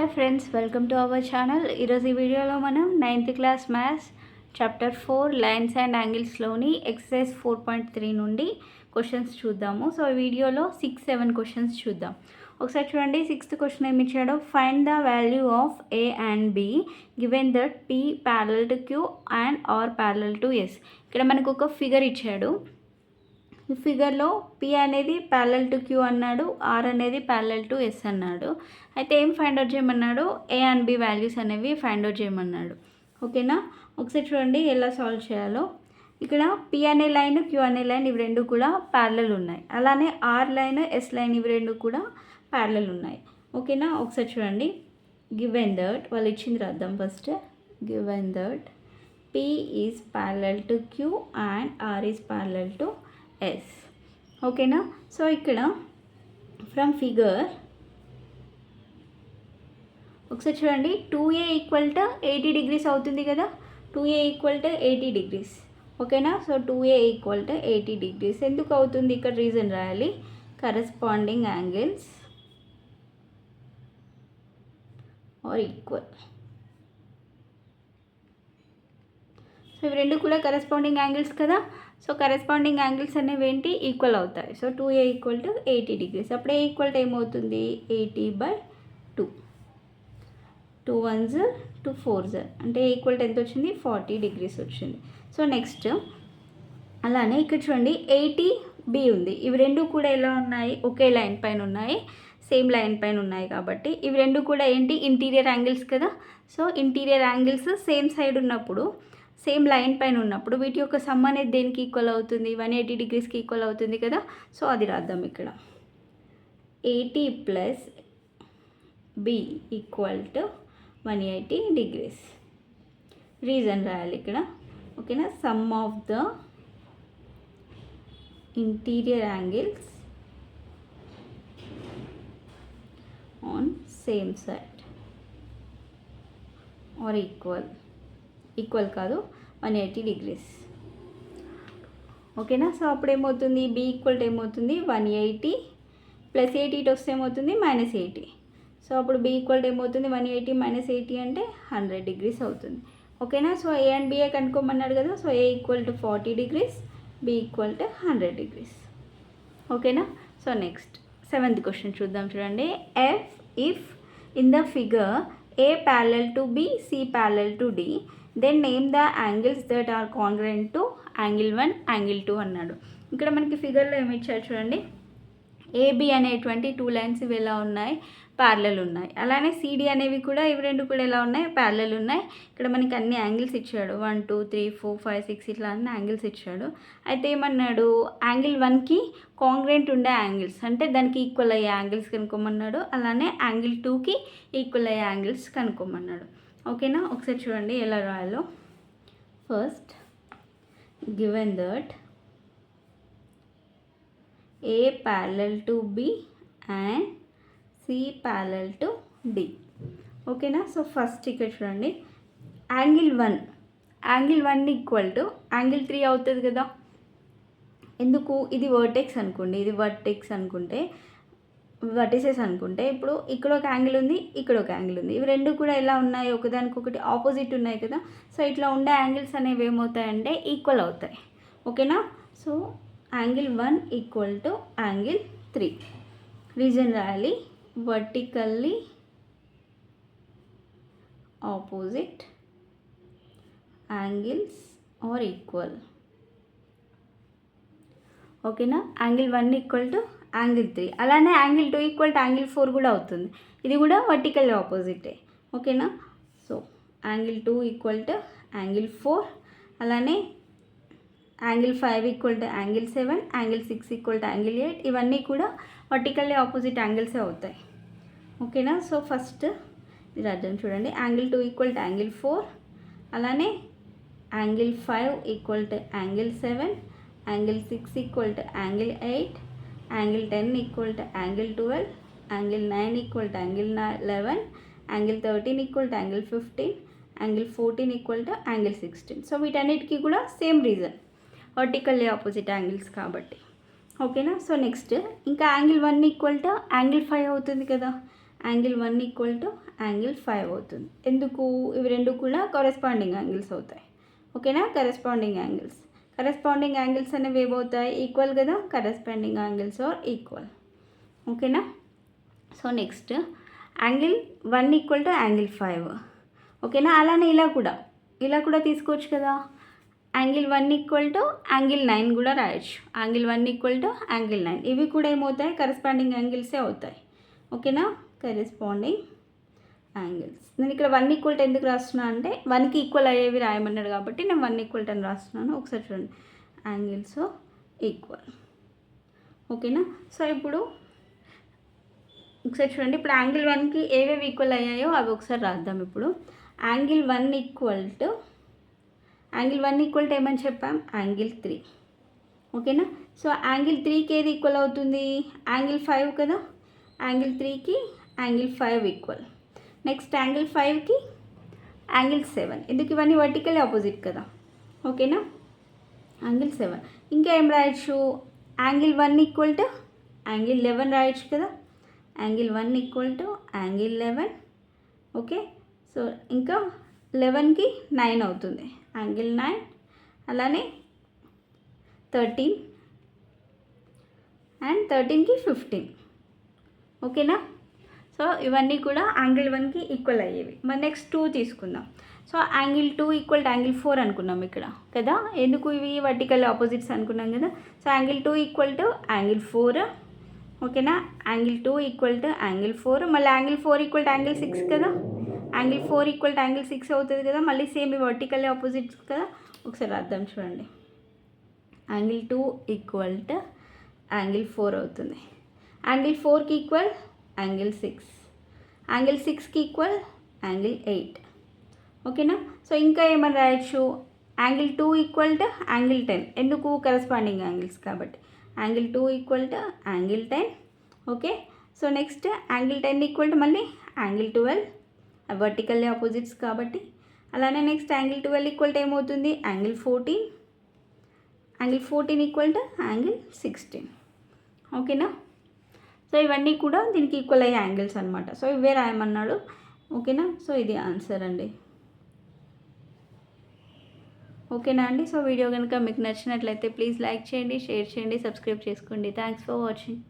Hi friends, welcome to our channel. ఈరోజు ఈ వీడియోలో మనం 9th class maths chapter 4 lines and యాంగిల్స్లోని ఎక్సర్సైజ్ 4.3 నుండి క్వశ్చన్స్ చూద్దాము. సో ఈ వీడియోలో 6-7 క్వశ్చన్స్ చూద్దాం. ఒకసారి చూడండి. 6th క్వశ్చన్ ఏమి ఇచ్చాడో, find the value of a and b given that p parallel to q and r parallel to s. ఇక్కడ మనకు ఒక ఫిగర్ ఇచ్చాడు. ఈ ఫిగర్లో పి అనేది ప్యారలల్ టు క్యూ అన్నాడు, ఆర్ అనేది ప్యారలల్ టు ఎస్ అన్నాడు. అయితే ఏం ఫైండ్ అవుట్ చేయమన్నాడు, ఏ అండ్ బి వాల్యూస్ అనేవి ఫైండ్ అవుట్ చేయమన్నాడు. ఓకేనా, ఒకసారి చూడండి ఎలా సాల్వ్ చేయాలో. ఇక్కడ పి అనే లైన్, క్యూ అనే లైన్ ఇవి రెండు కూడా ప్యారలల్ ఉన్నాయి. అలానే ఆర్ లైన్, ఎస్ లైన్ ఇవి రెండు కూడా ప్యారలల్ ఉన్నాయి. ఓకేనా, ఒకసారి చూడండి. గివెన్ దట్, వాళ్ళు ఇచ్చింది రాద్దాం first. Given that p is parallel to q and r is parallel to s. ఓకేనా, సో ఇక్కడ ఫ్రమ్ ఫిగర్ ఒకసారి చూడండి. 2a ఈక్వల్ టు 80 డిగ్రీస్ అవుతుంది కదా. 2a equal to 80 degrees. ఓకేనా, so 2a equal to 80 degrees ఎందుకు అవుతుంది, ఇక్కడ రీజన్ రాయాలి. Corresponding angles are equal. So ఇవి రెండు కూడా కరెస్పాండింగ్ యాంగిల్స్ కదా. సో కరెస్పాండింగ్ యాంగిల్స్ అనేవి ఏంటి, ఈక్వల్ అవుతాయి. So 2a equal to 80 degrees. అప్పుడు ఏ ఈక్వల్ టు ఏమవుతుంది, 80/2. 2 1s 2 4s అంటే ఈక్వల్ టు ఎంత వచ్చింది, 40 డిగ్రీస్ వచ్చింది. సో నెక్స్ట్ అలానే ఇక్కడ చూడండి 80b ఉంది. ఇవి రెండు కూడా ఎలా ఉన్నాయి, ఒకే లైన్ పైన ఉన్నాయి, సేమ్ లైన్ పైన ఉన్నాయి. కాబట్టి ఇవి రెండు కూడా ఏంటి, ఇంటీరియర్ యాంగిల్స్ కదా. So interior angles same side ఉన్నప్పుడు, సేమ్ లైన్ పైన ఉన్నప్పుడు వీటి యొక్క సమ్ అనేది దేనికి ఈక్వల్ అవుతుంది, 180 డిగ్రీస్కి ఈక్వల్ అవుతుంది కదా. సో అది రాద్దాం ఇక్కడ. 80 + b equal to 180 degrees. Reason రాయాలి ఇక్కడ. ఓకేనా, sum of the interior angles on same side are equal కాదు 180 డిగ్రీస్. ఓకేనా, సో అప్పుడు ఏమవుతుంది, బి ఈక్వల్ టు ఏమవుతుంది, 180 + 80 ఇటు వస్తే ఏమవుతుంది, -80. సో అప్పుడు బి ఈక్వల్ టు ఏమవుతుంది, 180 - 80 అంటే 100 డిగ్రీస్ అవుతుంది. ఓకేనా, సో ఏ అండ్ బిఏ కనుక్కోమన్నాడు కదా. So A equal to 40 degrees, B equal to 100 degrees. ఓకేనా, సో నెక్స్ట్ 7th క్వశ్చన్ చూద్దాం. చూడండి. If in the figure A parallel to B, C parallel to D, then name the angles that are congruent to angle 1, angle 2 అన్నాడు. ఇక్కడ మనకి ఫిగర్లో ఏమి ఇచ్చారు చూడండి. AB అనేటువంటి 2 లైన్స్ ఇవి ఎలా ఉన్నాయి, ప్యారలల్ ఉన్నాయి. అలానే సిడి అనేవి కూడా ఇవి రెండు కూడా ఎలా ఉన్నాయి, ప్యారలల్ ఉన్నాయి. ఇక్కడ మనకి అన్ని యాంగిల్స్ ఇచ్చాడు, 1 2 3 4 5 6 ఇట్లా అన్ని యాంగిల్స్ ఇచ్చాడు. అయితే ఏమన్నాడు, యాంగిల్ 1కి కాంగ్రుయెంట్ ఉండే యాంగిల్స్ అంటే దానికి ఈక్వల్ అయ్యే యాంగిల్స్ కనుక్కోమన్నాడు. అలానే యాంగిల్ 2కి ఈక్వల్ అయ్యే యాంగిల్స్ కనుక్కోమన్నాడు. ఓకేనా, ఒకసారి చూడండి ఎలా రాయాలో. First given that a parallel to b and c parallel to d. ఓకేనా, సో ఫస్ట్ ఇక్కడ చూడండి. యాంగిల్ 1 ఈక్వల్ టు యాంగిల్ 3 అవుతుంది కదా. ఎందుకు, ఇది వర్టెక్స్ అనుకోండి, ఇది వర్టెక్స్ అనుకుంటే, వర్టిసెస్ అనుకుంటే, ఇప్పుడు ఇక్కడ ఒక యాంగిల్ ఉంది, ఇక్కడ ఒక యాంగిల్ ఉంది. ఇవి రెండు కూడా ఎలా ఉన్నాయి, ఒకదానికొకటి ఆపోజిట్ ఉన్నాయి కదా. సో ఇట్లా ఉండే యాంగిల్స్ అనేవి ఏమవుతాయంటే ఈక్వల్ అవుతాయి. ఓకేనా, so angle 1 equal to angle 3. Reason రాయాలి. Vertically opposite angles are equal. ఓకేనా, యాంగిల్ 1 ఈక్వల్ టు యాంగిల్ 3. అలానే యాంగిల్ 2 ఈక్వల్ టు యాంగిల్ 4 కూడా అవుతుంది. ఇది కూడా వర్టికల్ ఆపోజిటే. ఓకేనా, so angle 2 equal to angle 4. అలానే angle 5 equal to angle 7, angle 6 equal to angle 8. ఇవన్నీ కూడా వర్టికల్లీ ఆపోజిట్ యాంగిల్సే అవుతాయి. ఓకేనా, సో ఫస్ట్ ఇది అర్థం చూడండి. Angle 2 equal to angle 4. అలానే angle 5 equal to angle 7, angle 6 equal to angle 8, angle 10 equal to angle 12, angle 9 equal to angle 11, angle 13 equal to angle 15, angle 14 equal to angle 16. So వీటన్నిటికీ కూడా same reason, vertically opposite angles కాబట్టి. ఓకేనా, so next ఇంకా angle 1 equal to angle 5 అవుతుంది కదా. Angle 1 equal to angle 5 అవుతుంది. ఎందుకు? ఇవి రెండు కూడా కరెస్పాండింగ్ యాంగిల్స్ అవుతాయి. ఓకేనా? కరెస్పాండింగ్ యాంగిల్స్ అనేవి ఏమవుతాయి? ఈక్వల్ కదా. Corresponding angles are equal. ఓకేనా? So next angle 1 equal to angle 5. ఓకేనా? అలానే ఇలా కూడా తీసుకోవచ్చు కదా. యాంగిల్ 1 ఈక్వల్ టు యాంగిల్ 9 కూడా రాయొచ్చు. Angle 1 equal to angle 9. ఇవి కూడా ఏమవుతాయి? కరెస్పాండింగ్ యాంగిల్సే అవుతాయి. ఓకేనా? Corresponding angles. నేను ఇక్కడ 1 ఈక్వల్ టు ఎందుకు రాస్తున్నా అంటే 1కి ఈక్వల్ అయ్యేవి రాయమన్నాడు కాబట్టి నేను 1 ఈక్వల్ టు అని రాస్తున్నాను. ఒకసారి చూడండి, యాంగిల్స్ ఈక్వల్. ఓకేనా? సో ఇప్పుడు ఒకసారి చూడండి, ఇప్పుడు యాంగిల్ 1కి ఏవేవి ఈక్వల్ అయ్యాయో అవి ఒకసారి రాద్దాం. ఇప్పుడు యాంగిల్ 1 ఈక్వల్ టు ఏమని చెప్పాం? యాంగిల్ 3. ఓకేనా? సో యాంగిల్ 3కి ఏది ఈక్వల్ అవుతుంది? యాంగిల్ 5 కదా. యాంగిల్ 3కి యాంగిల్ 5 ఈక్వల్. నెక్స్ట్ యాంగిల్ 5కి యాంగిల్ 7. ఎందుకు? ఇవన్నీ వర్టికల్ ఆపోజిట్ కదా. ఓకేనా? యాంగిల్ 7. ఇంకా ఏం రాయొచ్చు? యాంగిల్ 1 ఈక్వల్ టు యాంగిల్ 11 రాయొచ్చు కదా. Angle 1 equal to angle 11. Okay. So ఇంకా 11కి 9 అవుతుంది, యాంగిల్ 9. అలానే 13 అండ్ 13కి 15. ఓకేనా? సో ఇవన్నీ కూడా యాంగిల్ 1కి ఈక్వల్ అయ్యేవి. మరి నెక్స్ట్ 2 తీసుకుందాం. So angle 2 equal to angle 4 అనుకున్నాం ఇక్కడ కదా. ఎందుకు? ఇవి వర్టికల్ ఆపోజిట్స్ అనుకున్నాం కదా. So angle 2 equal to angle 4. ఓకేనా? Angle 2 equal to angle 4. మళ్ళీ యాంగిల్ 4 ఈక్వల్ టు యాంగిల్ 6 కదా. యాంగిల్ 4 ఈక్వల్ టు యాంగిల్ 6 అవుతుంది కదా. మళ్ళీ సేమ్ ఈ వర్టికల్ ఆపోజిట్స్ కదా. ఒకసారి అర్థం చూడండి, యాంగిల్ 2 ఈక్వల్ టు యాంగిల్ 4 అవుతుంది. యాంగిల్ 4కి ఈక్వల్ యాంగిల్ 6. యాంగిల్ 6కి ఈక్వల్ యాంగిల్ 8. ఓకేనా? సో ఇంకా ఏమని రాయొచ్చు? Angle 2 equal to angle 10. ఎందుకు? కరెస్పాండింగ్ యాంగిల్స్ కాబట్టి. Angle 2 equal to angle 10. Okay. So next angle 10 equal to మళ్ళీ యాంగిల్ 12. వర్టికల్ ఆపోజిట్స్ కాబట్టి. అలానే నెక్స్ట్ యాంగిల్ 12 ఈక్వల్ టు ఏమవుతుంది? Angle 14. Angle 14 equal to angle 16. ఓకేనా? సో ఇవన్నీ కూడా దీనికి ఈక్వల్ అయ్యే యాంగిల్స్ అనమాట. సో ఇవే రాయమన్నాడు. ఓకేనా? సో ఇది ఆన్సర్ అండి. ఓకేనా అండి? సో వీడియో కనుక మీకు నచ్చినట్లయితే ప్లీజ్ లైక్ చేయండి, షేర్ చేయండి, సబ్స్క్రైబ్ చేసుకోండి. Thanks for watching.